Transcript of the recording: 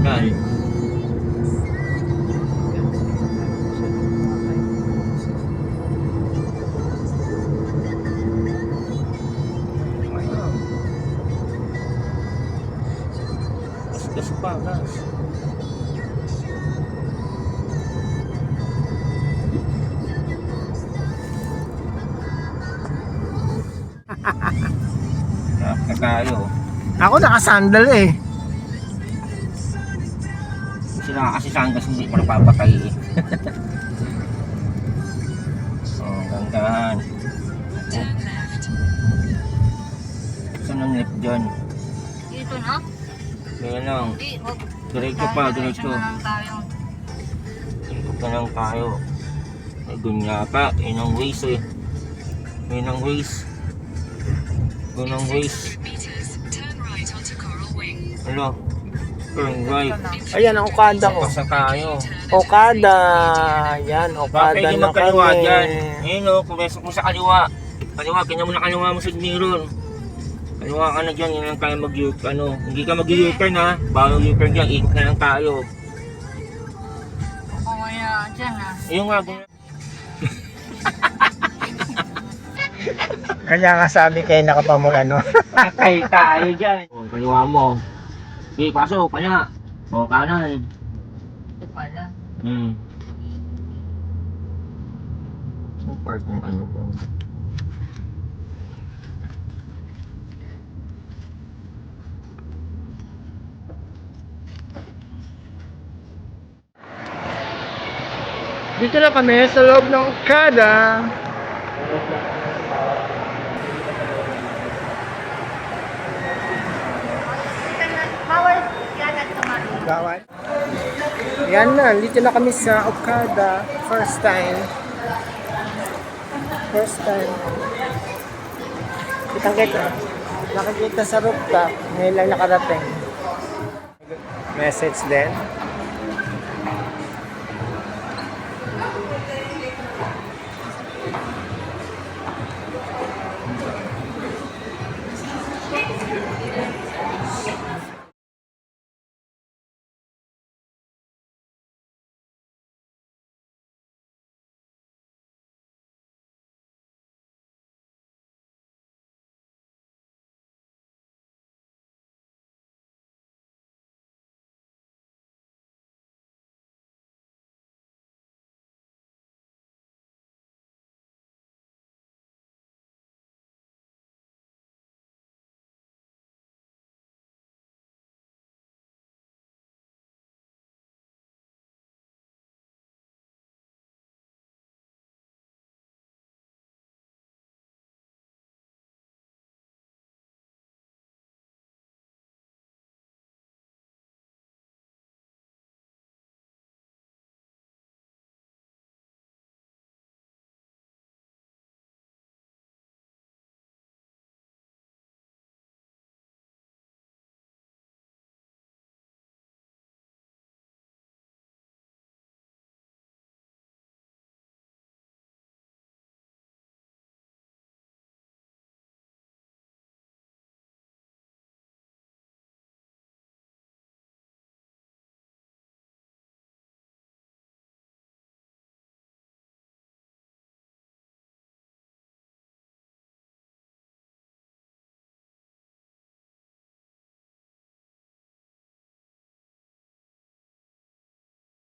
Yan. Gas pa, gas. Na tayo. Ako nakasandal eh. Sila kasi sandas hindi ko napapatay eh. Oh, gandahan. Saan ang left dyan? Dito na? Kaya lang. Hindi, wag. Diretso pa, diretso. na lang tayo. Ikot na lang tayo. Ay, gunya pa. Yun ang ways eh. Yun ang ways. Yun ang ways. Hello. Turn right. Ayan ang Okada ko. Pasa tayo. Okada. Yan, Bakit Okada hindi na magkaliwa kami. dyan? Ayun o, pumasok mo sa kaliwa. Kaliwa, kanya mo na kaliwa mo sa mirror. Kaliwa ka na dyan, yun lang tayo mag-U-turn. Ano, hindi ka mag-U-turn ha. Bago U-turn dyan, ikot na lang tayo. O kaya dyan ah. Ayun nga, ganyan. Kanya nga sabi kayo nakapamula no. Patay tayo dyan. O, kaliwa mo. Okay, pasok, kanya. O, kanan. Ito pala. So, park ng ano ba? Dito na kami sa loob ng Okada. Bawal yan at tumarin. Bawal. Yan na, dito na kami sa Okada. First time. First time. Kitang-kita. Nakikita sa rooftop. Ngayon lang nakarating. Message din.